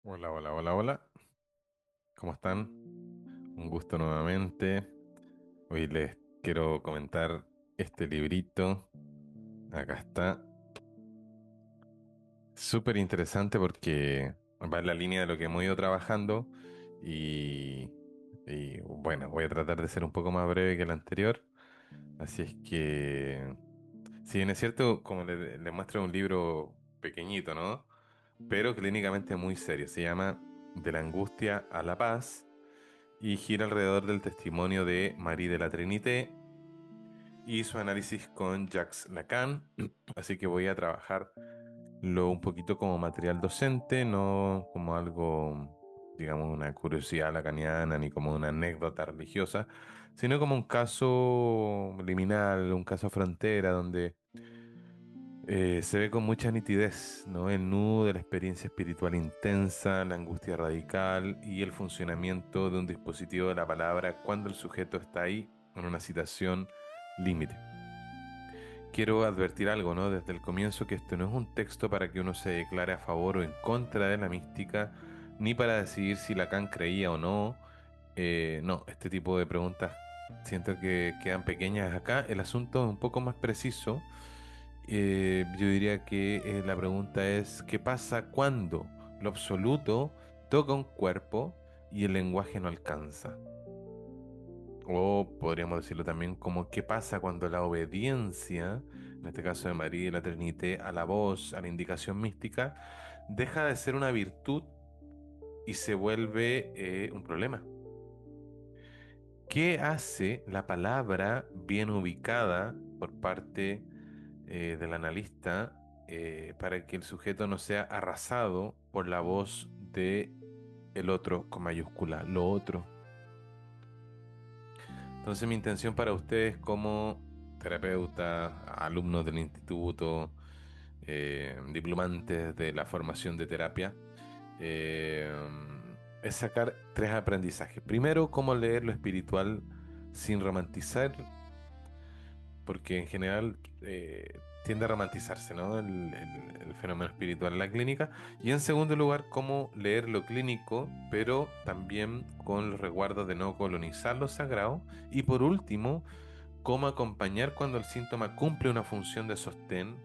Hola, hola, hola, hola. ¿Cómo están? Un gusto nuevamente. Hoy les quiero comentar este librito. Acá está. Súper interesante porque va en la línea de lo que hemos ido trabajando y, bueno, voy a tratar de ser un poco más breve que el anterior. Así es que, si bien es cierto, como les muestro un libro pequeñito, ¿no? Pero clínicamente muy serio. Se llama De la angustia a la paz. Y gira alrededor del testimonio de Marie de la Trinité y su análisis con Jacques Lacan. Así que voy a trabajarlo un poquito como material docente, no como algo, digamos, una curiosidad lacaniana ni como una anécdota religiosa, sino como un caso liminal, un caso frontera donde se ve con mucha nitidez, ¿no? El nudo de la experiencia espiritual intensa, la angustia radical y el funcionamiento de un dispositivo de la palabra cuando el sujeto está ahí en una situación límite. Quiero advertir algo, ¿no? Desde el comienzo que esto no es un texto para que uno se declare a favor o en contra de la mística, ni para decidir si Lacan creía o no. No, este tipo de preguntas siento que quedan pequeñas acá. El asunto es un poco más preciso. Yo diría que la pregunta es, ¿qué pasa cuando lo absoluto toca un cuerpo y el lenguaje no alcanza? O podríamos decirlo también como, ¿qué pasa cuando la obediencia, en este caso de María y la Trinité, a la voz, a la indicación mística, deja de ser una virtud y se vuelve un problema? ¿Qué hace la palabra bien ubicada por parte del analista para que el sujeto no sea arrasado por la voz de el otro con mayúscula, lo otro? Entonces mi intención para ustedes como terapeuta, alumnos del instituto, diplomantes de la formación de terapia, eh, es sacar tres aprendizajes. Primero, cómo leer lo espiritual sin romantizar, porque en general tiende a romantizarse, ¿no? El fenómeno espiritual en la clínica. Y en segundo lugar, cómo leer lo clínico, pero también con los resguardos de no colonizar lo sagrado. Y por último, cómo acompañar cuando el síntoma cumple una función de sostén.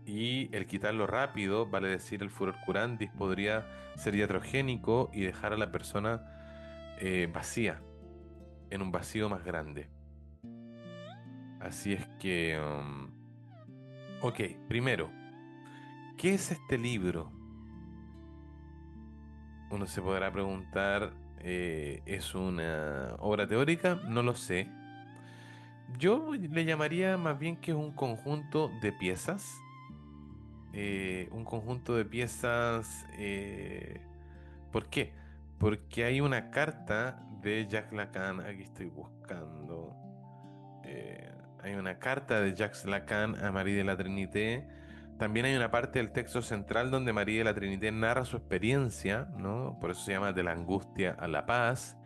Y el quitarlo rápido, vale decir el furor curandis, podría ser iatrogénico y dejar a la persona vacía, en un vacío más grande. Así es que, ok, primero, ¿qué es este libro? Uno se podrá preguntar, ¿es una obra teórica? No lo sé. Yo le llamaría más bien que es un conjunto de piezas. Un conjunto de piezas. ¿Por qué? Porque hay una carta de Jacques Lacan, aquí estoy buscando. Hay una carta de Jacques Lacan a Marie de la Trinité. También hay una parte del texto central donde Marie de la Trinité narra su experiencia, ¿no? Por eso se llama De la angustia a la paz.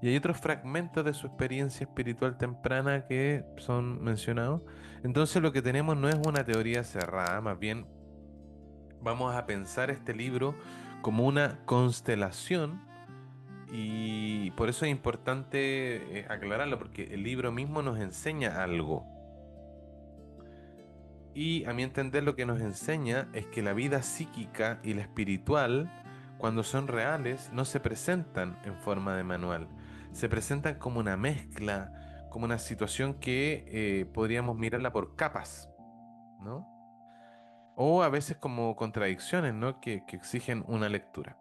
Y hay otros fragmentos de su experiencia espiritual temprana que son mencionados. Entonces lo que tenemos no es una teoría cerrada, más bien vamos a pensar este libro como una constelación y por eso es importante aclararlo, porque el libro mismo nos enseña algo. Y a mi entender lo que nos enseña es que la vida psíquica y la espiritual, cuando son reales, no se presentan en forma de manual. Se presentan como una mezcla, como una situación que podríamos mirarla por capas, ¿no? O a veces como contradicciones, ¿no? Que exigen una lectura.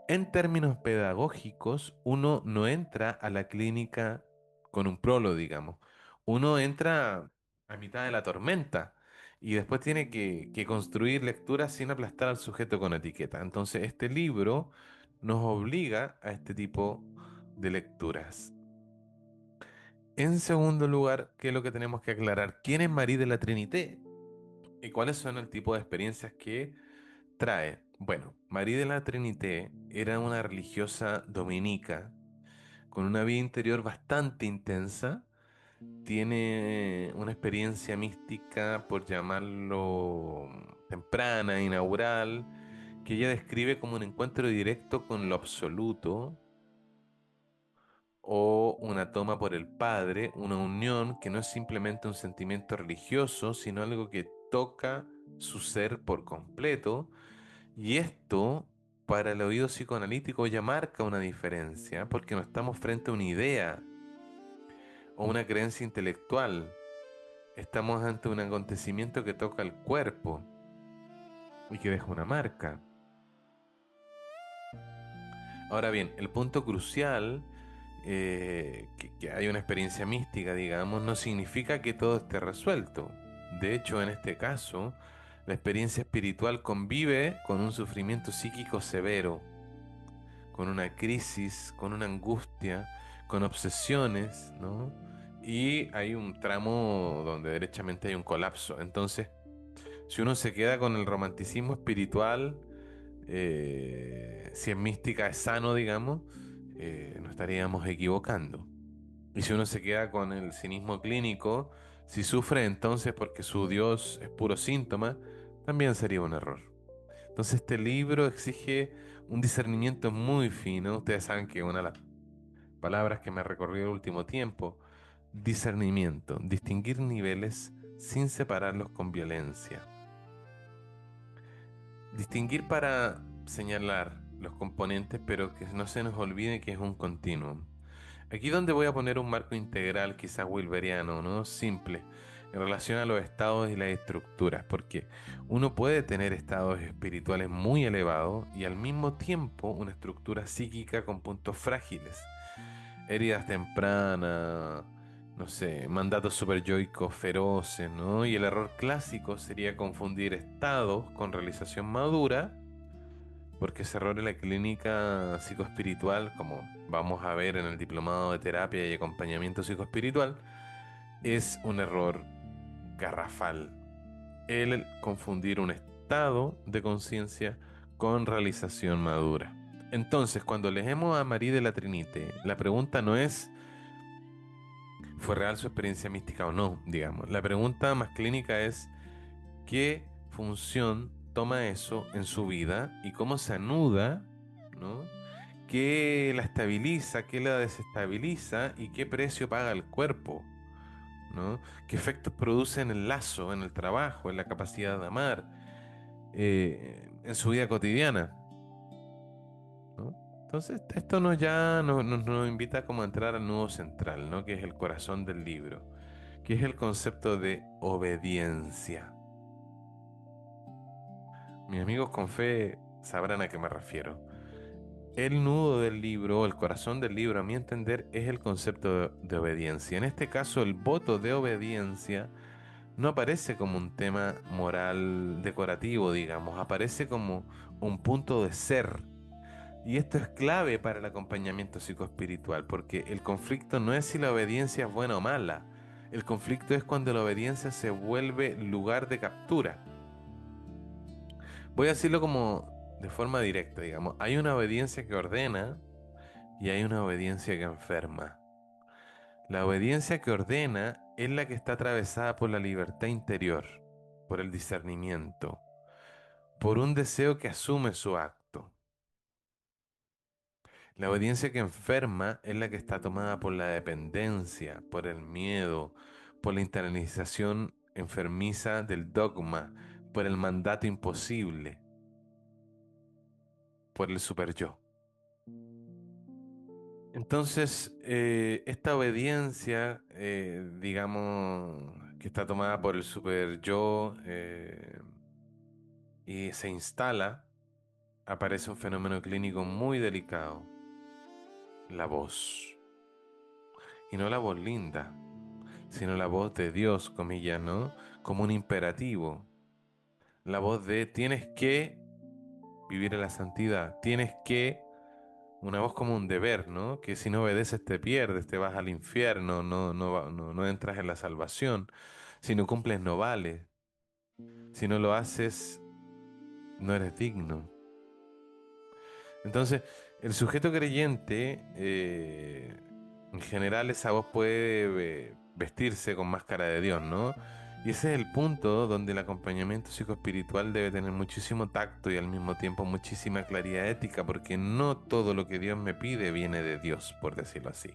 En términos pedagógicos, uno no entra a la clínica con un prólogo, digamos. Uno entra a mitad de la tormenta y después tiene que construir lecturas sin aplastar al sujeto con etiqueta. Entonces, este libro nos obliga a este tipo de lecturas. En segundo lugar, ¿qué es lo que tenemos que aclarar? ¿Quién es Marie de la Trinité? ¿Y cuáles son el tipo de experiencias que trae? Bueno, María de la Trinité era una religiosa dominica con una vida interior bastante intensa. Tiene una experiencia mística, por llamarlo temprana, inaugural, que ella describe como un encuentro directo con lo absoluto o una toma por el Padre, una unión que no es simplemente un sentimiento religioso, sino algo que toca su ser por completo. Y esto, para el oído psicoanalítico, ya marca una diferencia, porque no estamos frente a una idea o una creencia intelectual. Estamos ante un acontecimiento que toca el cuerpo y que deja una marca. Ahora bien, el punto crucial, que hay una experiencia mística, digamos, no significa que todo esté resuelto. De hecho, en este caso, la experiencia espiritual convive con un sufrimiento psíquico severo, con una crisis, con una angustia, con obsesiones, ¿no? Y hay un tramo donde derechamente hay un colapso. Entonces, si uno se queda con el romanticismo espiritual, si en mística es sano, digamos, nos estaríamos equivocando. Y si uno se queda con el cinismo clínico, si sufre entonces porque su Dios es puro síntoma, también sería un error. Entonces este libro exige un discernimiento muy fino. Ustedes saben que una de las palabras que me ha recorrido el último tiempo, discernimiento, distinguir niveles sin separarlos con violencia. Distinguir para señalar los componentes, pero que no se nos olvide que es un continuum. Aquí donde voy a poner un marco integral, quizás wilberiano, ¿no? Simple, en relación a los estados y las estructuras, porque uno puede tener estados espirituales muy elevados y al mismo tiempo una estructura psíquica con puntos frágiles, heridas tempranas, no sé, mandatos superyoicos feroces, ¿no? Y el error clásico sería confundir estados con realización madura, porque ese error en la clínica psicoespiritual, como vamos a ver en el diplomado de terapia y acompañamiento psicoespiritual, es un error garrafal. El confundir un estado de conciencia con realización madura. Entonces, cuando leemos a María de la Trinité, la pregunta no es ¿fue real su experiencia mística o no? Digamos. La pregunta más clínica es ¿qué función toma eso en su vida y cómo se anuda, ¿no? ¿Qué la estabiliza, qué la desestabiliza y qué precio paga el cuerpo, ¿no? ¿Qué efectos produce en el lazo, en el trabajo, en la capacidad de amar, en su vida cotidiana, ¿no? Entonces, esto nos invita como a entrar al nudo central, ¿no? Que es el corazón del libro, que es el concepto de obediencia. Mis amigos con fe sabrán a qué me refiero. El nudo del libro, el corazón del libro, a mi entender, es el concepto de obediencia. En este caso, el voto de obediencia no aparece como un tema moral decorativo, digamos, aparece como un punto de ser. Y esto es clave para el acompañamiento psicoespiritual, porque el conflicto no es si la obediencia es buena o mala. El conflicto es cuando la obediencia se vuelve lugar de captura. Voy a decirlo como de forma directa, digamos. Hay una obediencia que ordena y hay una obediencia que enferma. La obediencia que ordena es la que está atravesada por la libertad interior, por el discernimiento, por un deseo que asume su acto. La obediencia que enferma es la que está tomada por la dependencia, por el miedo, por la internalización enfermiza del dogma, por el mandato imposible, por el super yo. Entonces, esta obediencia, digamos, que está tomada por el super yo y se instala, aparece un fenómeno clínico muy delicado, la voz. Y no la voz linda, sino la voz de Dios, comillas, ¿no? Como un imperativo. La voz de tienes que vivir en la santidad, tienes que, una voz como un deber, ¿no? Que si no obedeces te pierdes, te vas al infierno, no entras en la salvación. Si no cumples no vales. Si no lo haces, no eres digno. Entonces, el sujeto creyente, en general esa voz puede vestirse con máscara de Dios, ¿no? Y ese es el punto donde el acompañamiento psicoespiritual debe tener muchísimo tacto y al mismo tiempo muchísima claridad ética, porque no todo lo que Dios me pide viene de Dios, por decirlo así.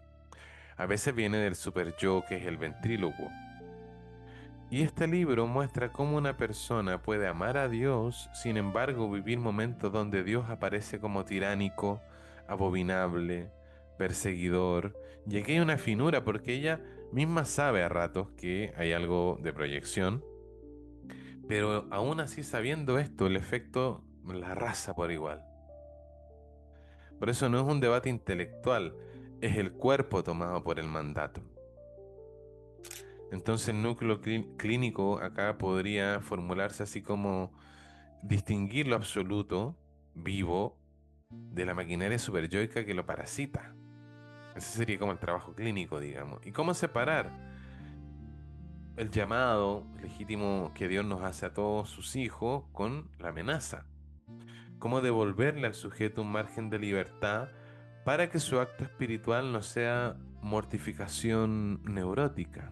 A veces viene del super yo, que es el ventrílocuo. Y este libro muestra cómo una persona puede amar a Dios, sin embargo vivir momentos donde Dios aparece como tiránico, abominable, perseguidor. Y aquí hay una finura porque ella misma sabe a ratos que hay algo de proyección, pero aún así sabiendo esto, el efecto la arrasa por igual. Por eso no es un debate intelectual, es el cuerpo tomado por el mandato. Entonces el núcleo clínico acá podría formularse así como distinguir lo absoluto, vivo, de la maquinaria superyoica que lo parasita. Ese sería como el trabajo clínico, digamos. ¿Y cómo separar el llamado legítimo que Dios nos hace a todos sus hijos con la amenaza? ¿Cómo devolverle al sujeto un margen de libertad para que su acto espiritual no sea mortificación neurótica?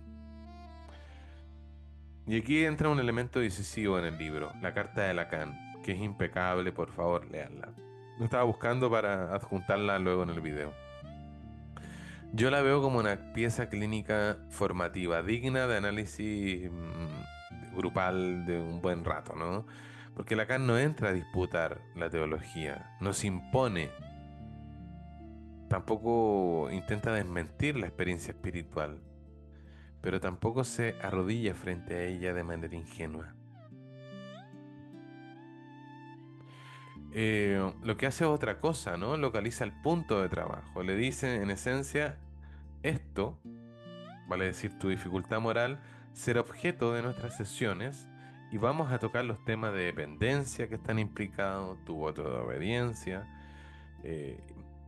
Y aquí entra un elemento decisivo en el libro, la carta de Lacan, que es impecable, por favor, leanla. No estaba buscando para adjuntarla luego en el video. Yo la veo como una pieza clínica formativa, digna de análisis grupal de un buen rato, ¿no? Porque Lacan no entra a disputar la teología, no se impone, tampoco intenta desmentir la experiencia espiritual, pero tampoco se arrodilla frente a ella de manera ingenua. Lo que hace es otra cosa, ¿no? Localiza el punto de trabajo. Le dice, en esencia, esto, vale decir, tu dificultad moral, será objeto de nuestras sesiones y vamos a tocar los temas de dependencia que están implicados, tu voto de obediencia. eh,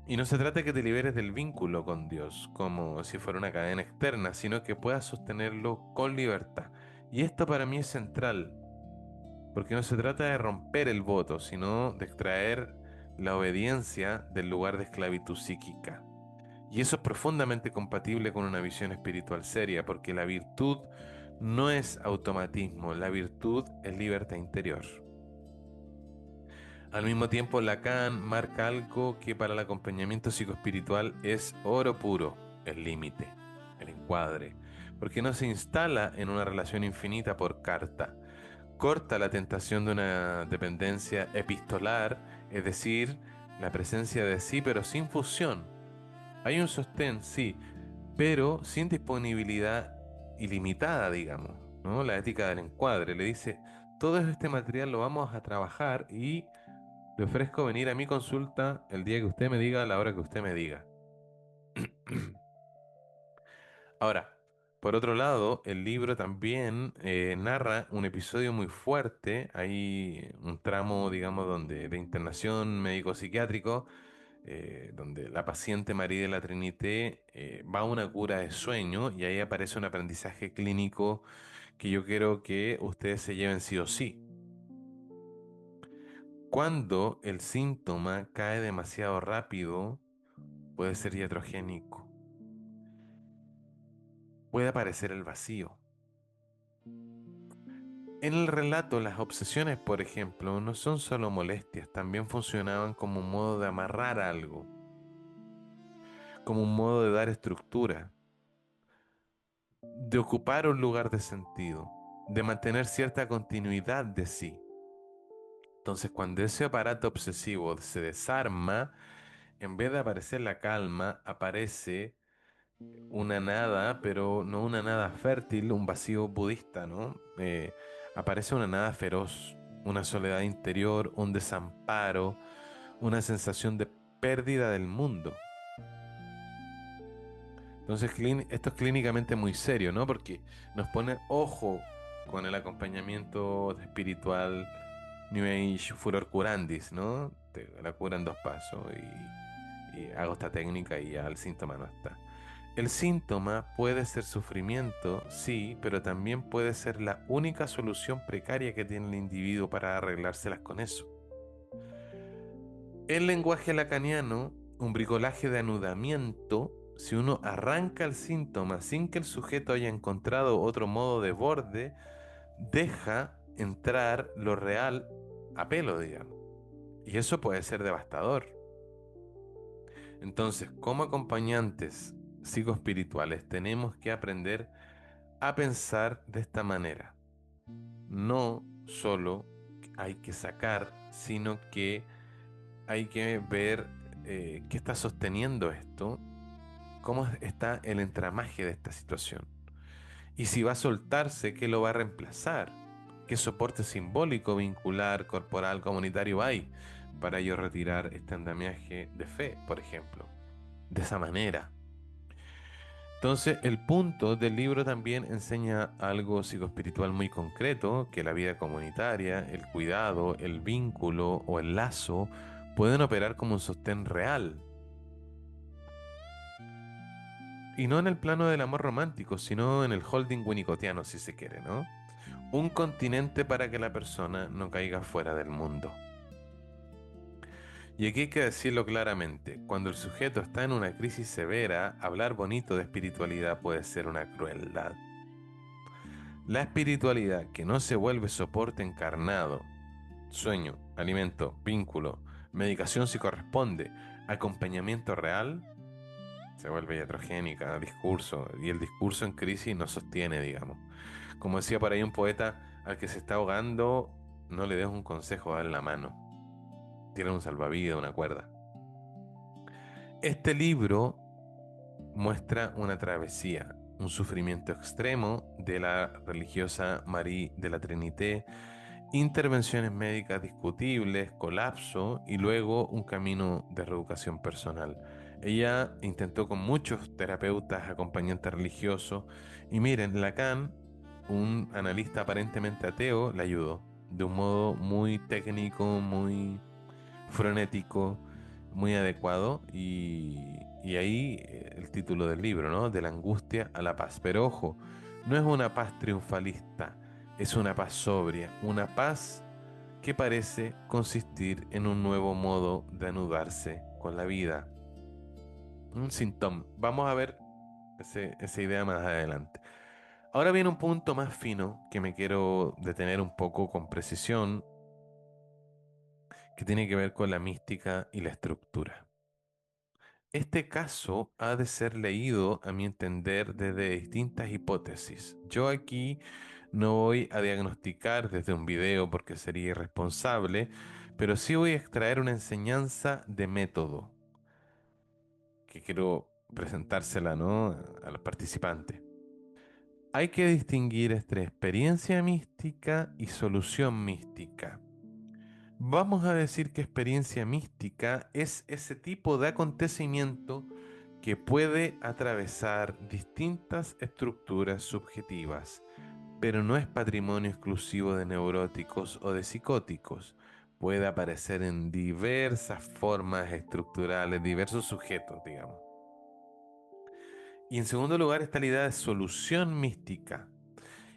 y no se trata de que te liberes del vínculo con Dios como si fuera una cadena externa, sino que puedas sostenerlo con libertad. Y esto para mí es central. Porque no se trata de romper el voto, sino de extraer la obediencia del lugar de esclavitud psíquica. Y eso es profundamente compatible con una visión espiritual seria, porque la virtud no es automatismo, la virtud es libertad interior. Al mismo tiempo, Lacan marca algo que para el acompañamiento psicoespiritual es oro puro, el límite, el encuadre, porque no se instala en una relación infinita por carta, corta la tentación de una dependencia epistolar, es decir, la presencia de sí pero sin fusión. Hay un sostén, sí, pero sin disponibilidad ilimitada, digamos, ¿no? La ética del encuadre le dice, todo este material lo vamos a trabajar y le ofrezco venir a mi consulta el día que usted me diga, a la hora que usted me diga. Ahora, por otro lado, el libro también narra un episodio muy fuerte. Hay un tramo, digamos, donde de internación médico-psiquiátrico, donde la paciente María de la Trinité va a una cura de sueño y ahí aparece un aprendizaje clínico que yo quiero que ustedes se lleven sí o sí. Cuando el síntoma cae demasiado rápido, puede ser iatrogénico, puede aparecer el vacío. En el relato, las obsesiones, por ejemplo, no son solo molestias, también funcionaban como un modo de amarrar algo, como un modo de dar estructura, de ocupar un lugar de sentido, de mantener cierta continuidad de sí. Entonces, cuando ese aparato obsesivo se desarma, en vez de aparecer la calma, aparece una nada, pero no una nada fértil, un vacío budista, ¿no? Aparece una nada feroz, una soledad interior, un desamparo, una sensación de pérdida del mundo. Entonces, esto es clínicamente muy serio, ¿no? Porque nos pone ojo con el acompañamiento espiritual New Age Furor Curandis, ¿no? Te la cura en dos pasos y hago esta técnica y ya el síntoma no está. El síntoma puede ser sufrimiento, sí, pero también puede ser la única solución precaria que tiene el individuo para arreglárselas con eso. El lenguaje lacaniano, un bricolaje de anudamiento, si uno arranca el síntoma sin que el sujeto haya encontrado otro modo de borde, deja entrar lo real a pelo, digamos. Y eso puede ser devastador. Entonces, como acompañantes psicoespirituales, tenemos que aprender a pensar de esta manera. No solo hay que sacar, sino que hay que ver qué está sosteniendo esto, cómo está el entramaje de esta situación. Y si va a soltarse, ¿qué lo va a reemplazar? ¿Qué soporte simbólico, vincular, corporal, comunitario hay para yo retirar este andamiaje de fe, por ejemplo? De esa manera. Entonces, el punto del libro también enseña algo psicoespiritual muy concreto, que la vida comunitaria, el cuidado, el vínculo o el lazo pueden operar como un sostén real. Y no en el plano del amor romántico, sino en el holding winnicottiano, si se quiere, ¿no? Un continente para que la persona no caiga fuera del mundo. Y aquí hay que decirlo claramente, cuando el sujeto está en una crisis severa, hablar bonito de espiritualidad puede ser una crueldad. La espiritualidad que no se vuelve soporte encarnado, sueño, alimento, vínculo, medicación si corresponde, acompañamiento real, se vuelve iatrogénica, discurso, y el discurso en crisis no sostiene, digamos. Como decía por ahí un poeta, al que se está ahogando, no le des un consejo, dale la mano. Tiene un salvavidas, una cuerda. Este libro muestra una travesía, un sufrimiento extremo de la religiosa Marie de la Trinité, intervenciones médicas discutibles, colapso y luego un camino de reeducación personal. Ella intentó con muchos terapeutas, acompañantes religiosos y miren, Lacan, un analista aparentemente ateo, la ayudó de un modo muy técnico, muy frenético, muy adecuado y ahí el título del libro, ¿no? De la angustia a la paz. Pero ojo, no es una paz triunfalista, es una paz sobria, una paz que parece consistir en un nuevo modo de anudarse con la vida. Un síntoma. Vamos a ver esa idea más adelante. Ahora viene un punto más fino que me quiero detener un poco con precisión, que tiene que ver con la mística y la estructura. Este caso ha de ser leído, a mi entender, desde distintas hipótesis. Yo aquí no voy a diagnosticar desde un video porque sería irresponsable, pero sí voy a extraer una enseñanza de método que quiero presentársela, ¿no? A los participantes. Hay que distinguir entre experiencia mística y solución mística. Vamos a decir que experiencia mística es ese tipo de acontecimiento que puede atravesar distintas estructuras subjetivas, pero no es patrimonio exclusivo de neuróticos o de psicóticos. Puede aparecer en diversas formas estructurales, diversos sujetos, digamos. Y en segundo lugar está la idea de solución mística,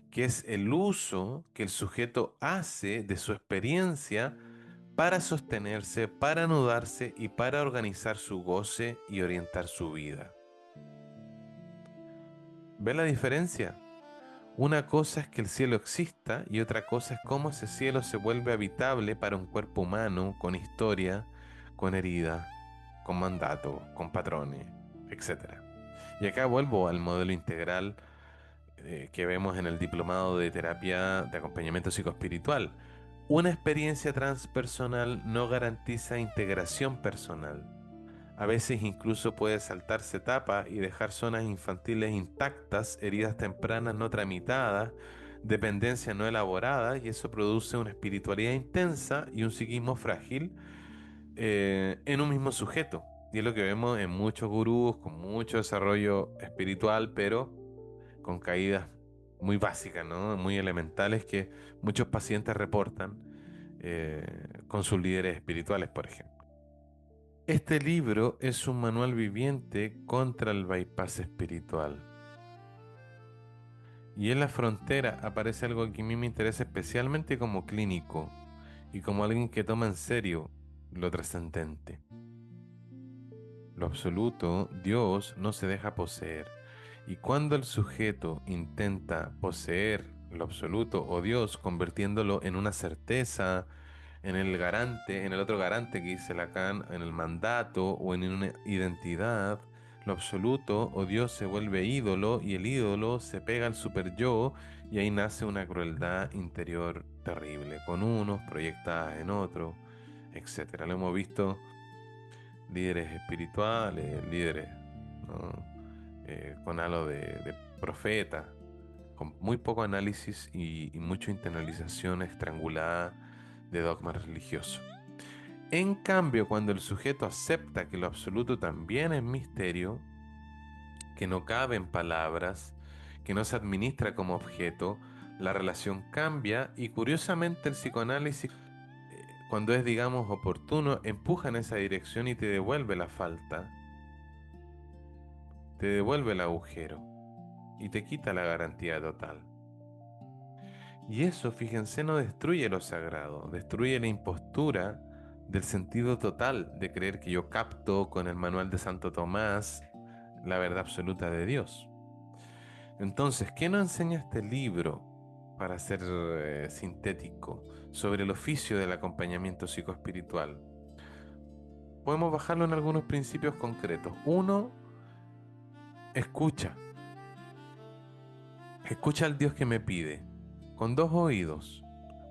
que es el uso que el sujeto hace de su experiencia para sostenerse, para anudarse y para organizar su goce y orientar su vida. ¿Ve la diferencia? Una cosa es que el cielo exista y otra cosa es cómo ese cielo se vuelve habitable para un cuerpo humano con historia, con herida, con mandato, con patrones, etcétera. Y acá vuelvo al modelo integral que vemos en el diplomado de terapia de acompañamiento psicoespiritual. Una experiencia transpersonal no garantiza integración personal. A veces incluso puede saltarse etapas y dejar zonas infantiles intactas, heridas tempranas no tramitadas, dependencia no elaborada, y eso produce una espiritualidad intensa y un psiquismo frágil en un mismo sujeto. Y es lo que vemos en muchos gurús con mucho desarrollo espiritual, pero con caídas muy básicas, ¿no? Muy elementales que muchos pacientes reportan con sus líderes espirituales, por ejemplo. Este libro es un manual viviente contra el bypass espiritual. Y en la frontera aparece algo que a mí me interesa especialmente como clínico y como alguien que toma en serio lo trascendente. lo absoluto, Dios no se deja poseer. Y cuando el sujeto intenta poseer lo absoluto o Dios, convirtiéndolo en una certeza, en el garante, en el otro garante que dice Lacan, en el mandato o en una identidad, lo absoluto o Dios se vuelve ídolo y el ídolo se pega al super yo y ahí nace una crueldad interior terrible, con unos proyectadas en otros, etcétera. Lo hemos visto líderes espirituales, líderes, ¿no? Con halo de profeta, con muy poco análisis y mucha internalización estrangulada de dogmas religiosos. En cambio, cuando el sujeto acepta que lo absoluto también es misterio, que no cabe en palabras, que no se administra como objeto, la relación cambia y curiosamente el psicoanálisis, cuando es, digamos, oportuno, empuja en esa dirección y te devuelve la falta, te devuelve el agujero y te quita la garantía total. Y eso, fíjense, no destruye lo sagrado, destruye la impostura del sentido total de creer que yo capto con el manual de Santo Tomás la verdad absoluta de Dios. Entonces, ¿qué nos enseña este libro para ser sintético sobre el oficio del acompañamiento psicoespiritual? Podemos bajarlo en algunos principios concretos. Uno, escucha. Escucha al Dios que me pide, con dos oídos,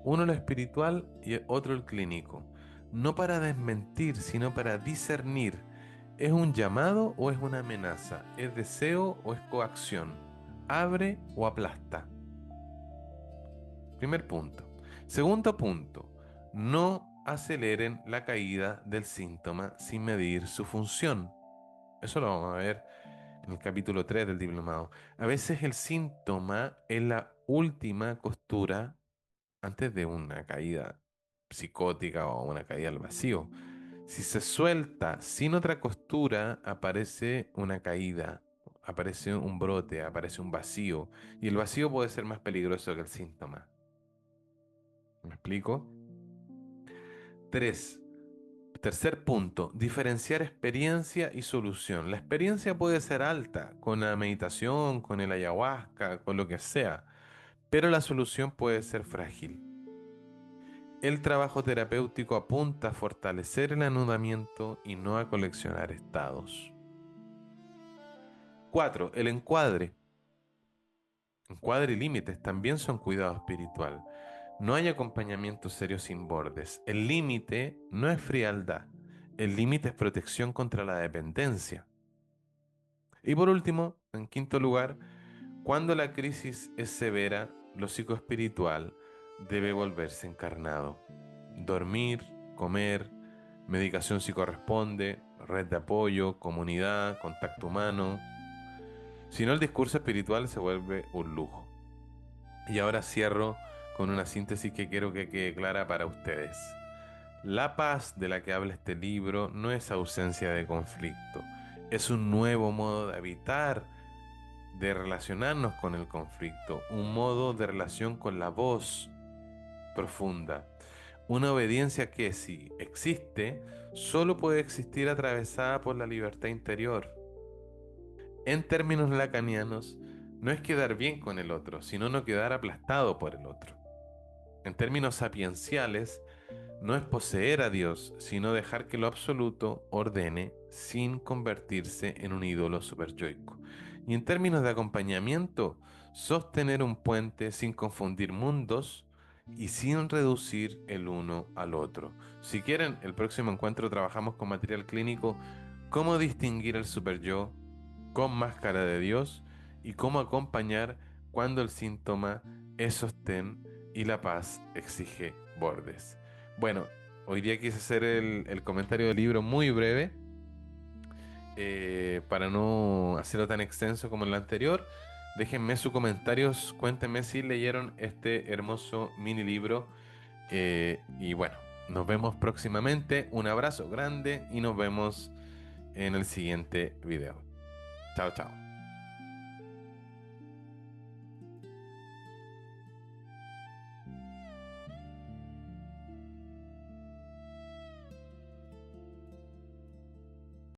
uno el espiritual y otro el clínico, no para desmentir, sino para discernir, ¿es un llamado o es una amenaza? ¿Es deseo o es coacción? ¿Abre o aplasta? Primer punto. Segundo punto, no aceleren la caída del síntoma sin medir su función. Eso lo vamos a ver en el capítulo 3 del diplomado. A veces el síntoma es la última costura antes de una caída psicótica o una caída al vacío. Si se suelta sin otra costura, aparece una caída, aparece un brote, aparece un vacío. Y el vacío puede ser más peligroso que el síntoma. ¿Me explico? 3. Tercer punto, diferenciar experiencia y solución. La experiencia puede ser alta, con la meditación, con el ayahuasca, con lo que sea, pero la solución puede ser frágil. El trabajo terapéutico apunta a fortalecer el anudamiento y no a coleccionar estados. 4. El encuadre. Encuadre y límites también son cuidado espiritual. No hay acompañamiento serio sin bordes. El límite no es frialdad. El límite es protección contra la dependencia. Y por último, en quinto lugar, cuando la crisis es severa, lo psicoespiritual debe volverse encarnado. Dormir, comer, medicación si corresponde, red de apoyo, comunidad, contacto humano. Si no, el discurso espiritual se vuelve un lujo. Y ahora cierro con una síntesis que quiero que quede clara para ustedes. La paz de la que habla este libro no es ausencia de conflicto, es un nuevo modo de habitar, de relacionarnos con el conflicto, un modo de relación con la voz profunda, una obediencia que si existe, solo puede existir atravesada por la libertad interior. En términos lacanianos, no es quedar bien con el otro, sino no quedar aplastado por el otro. En términos sapienciales, no es poseer a Dios, sino dejar que lo absoluto ordene sin convertirse en un ídolo superyoico. Y en términos de acompañamiento, sostener un puente sin confundir mundos y sin reducir el uno al otro. Si quieren, el próximo encuentro trabajamos con material clínico, cómo distinguir el superyo con máscara de Dios y cómo acompañar cuando el síntoma es sostén y la paz exige bordes. Bueno, hoy día quise hacer el comentario del libro muy breve para no hacerlo tan extenso como en el anterior. Déjenme sus comentarios, cuéntenme si leyeron este hermoso mini libro. Y bueno, nos vemos próximamente. Un abrazo grande y nos vemos en el siguiente video. Chao, chao.